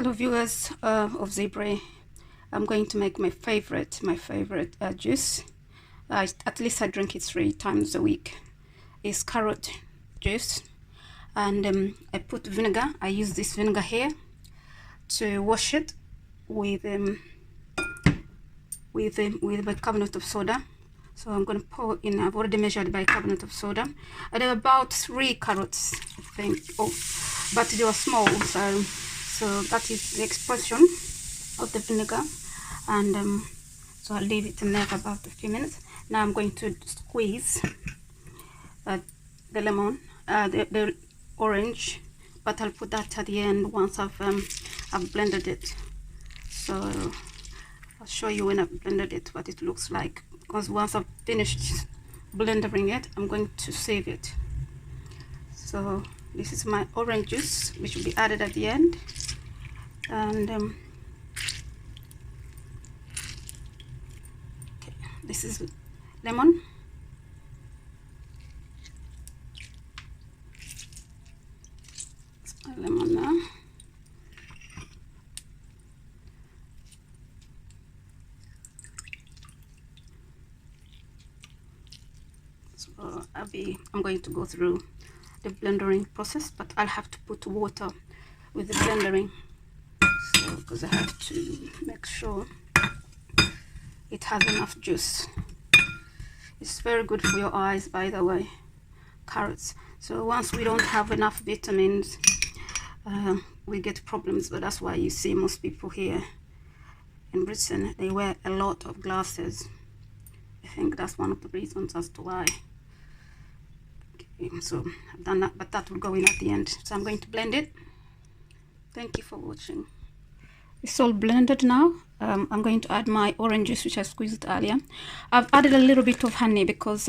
Hello viewers of Zebra. I'm going to make my favorite juice. At least I drink it 3 times a week. It's carrot juice, and I put vinegar. I use this vinegar here to wash it with bicarbonate of soda. So I'm going to pour in. I've already measured bicarbonate of soda. There are about 3 carrots, I think. Oh, but they are small, so that is the expression of the vinegar, and so I'll leave it in there for about a few minutes. Now I'm going to squeeze the lemon, the orange, but I'll put that at the end once I've blended it. So I'll show you when I've blended it what it looks like, because once I've finished blending it, I'm going to save it. So this is my orange juice, which will be added at the end, and okay, this is lemon. It's my lemon now. So I'm going to go through the blending process, but I'll have to put water with the blending, so because I have to make sure it has enough juice. It's very good for your eyes, by the way, carrots. So once we don't have enough vitamins, we get problems. But that's why you see most people here in Britain, they wear a lot of glasses. I think that's one of the reasons as to why. So I've done that, but that will go in at the end. So I'm going to blend it. Thank you for watching. It's all blended now. I'm going to add my orange juice, which I squeezed earlier. I've added a little bit of honey because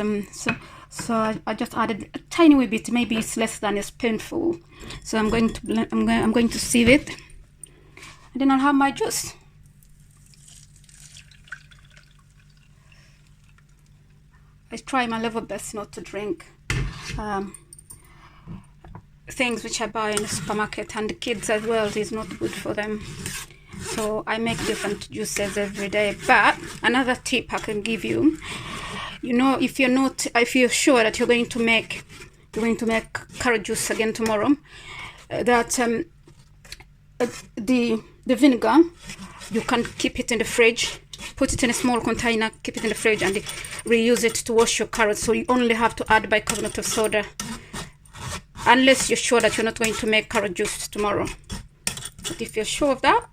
so I just added a tiny wee bit. Maybe it's less than a spoonful. So I'm going to blend. I'm going to sieve it, and then I'll have my juice. I try my level best not to drink things which I buy in the supermarket, and the kids as well. It's not good for them. So I make different juices every day. But another tip I can give you, you know, if you're sure that you're going to make carrot juice again tomorrow, that the vinegar, you can keep it in the fridge. Put it in a small container, keep it in the fridge, and reuse it to wash your carrots. So you only have to add bicarbonate of soda, unless you're sure that you're not going to make carrot juice tomorrow. But if you're sure of that,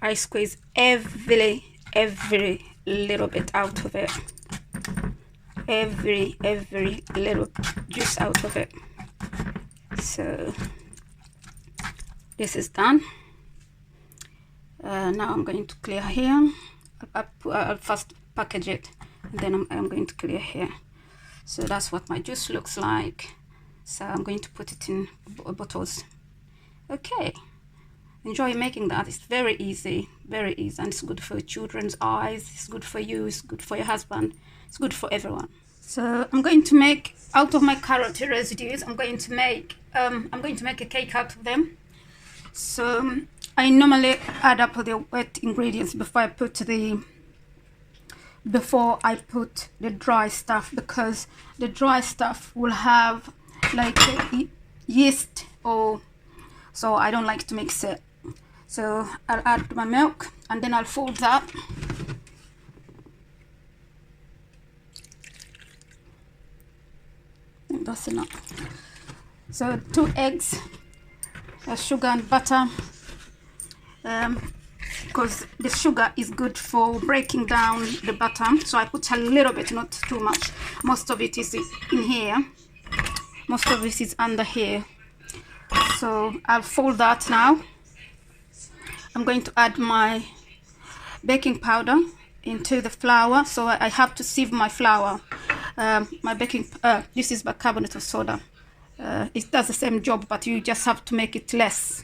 I squeeze every little bit out of it. Every little juice out of it. So this is done. Now I'm going to clear here. I'll first package it, and then I'm going to clear here. So that's what my juice looks like. So I'm going to put it in bottles. Okay, enjoy making that. It's very easy, and it's good for children's eyes. It's good for you. It's good for your husband. It's good for everyone. So I'm going to make, out of my carrot residues, I'm going to make a cake out of them. So I normally add up the wet ingredients before I put the dry stuff, because the dry stuff will have like yeast, or so I don't like to mix it. So I'll add my milk, and then I'll fold that. That's enough. So 2 eggs, sugar and butter, because the sugar is good for breaking down the butter. So I put a little bit, not too much. Most of it is in here. Most of it is under here. So I'll fold that now. I'm going to add my baking powder into the flour. So I have to sieve my flour. This is bicarbonate of soda. It does the same job, but you just have to make it less.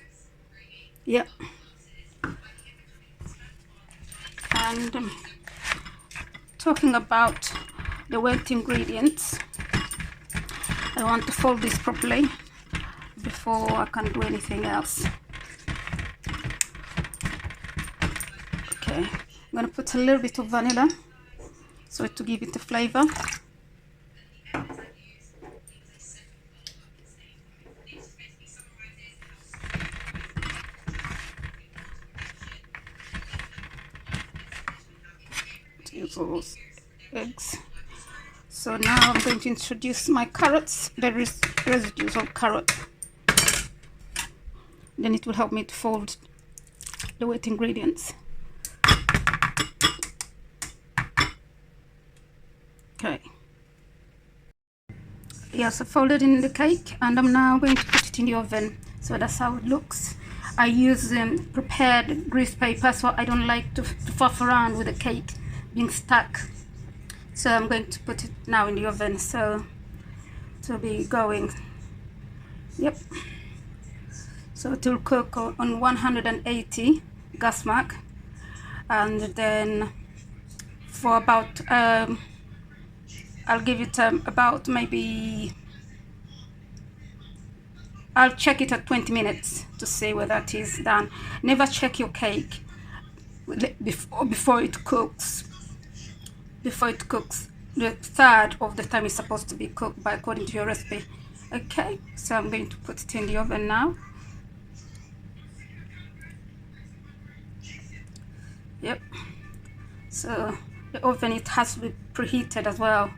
Yeah. And talking about the wet ingredients, I want to fold this properly before I can do anything else. Okay, I'm going to put a little bit of vanilla so to give it a flavor. Use those eggs. So now I'm going to introduce my carrots. There is residues of carrot. Then it will help me to fold the wet ingredients. Okay. Yes, I folded in the cake and I'm now going to put it in the oven. So that's how it looks. I use prepared grease paper, so I don't like to faff around with the cake being stuck. So I'm going to put it now in the oven, so to be going. Yep. So it will cook on 180 gas mark, and then for about I'll give it about maybe, I'll check it at 20 minutes to see whether it is done. Never check your cake before it cooks. Before it cooks, the third of the time is supposed to be cooked by according to your recipe. Okay, so I'm going to put it in the oven now. Yep. So the oven, it has to be preheated as well.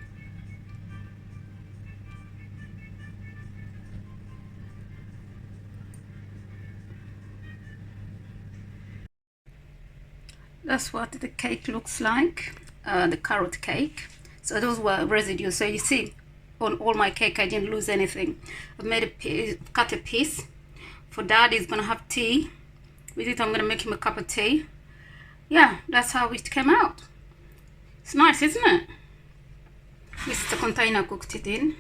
That's what the cake looks like, the carrot cake. So those were residues. So you see, on all my cake, I didn't lose anything. I made cut a piece. For Dad, he's gonna have tea with it. I'm gonna make him a cup of tea. Yeah, that's how it came out. It's nice, isn't it? This is the container I cooked it in.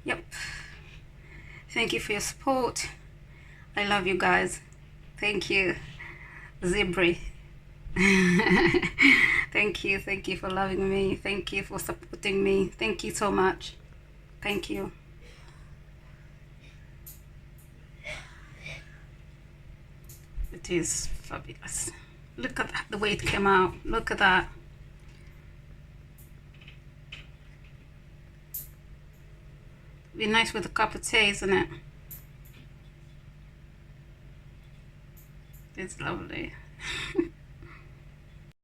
Yep. Thank you for your support. I love you guys. Thank you, Zebra. Thank you for loving me. Thank you for supporting me. Thank you so much. Thank you. It is fabulous. Look at that, the way it came out. Look at that. Be nice with a cup of tea, isn't it? It's lovely.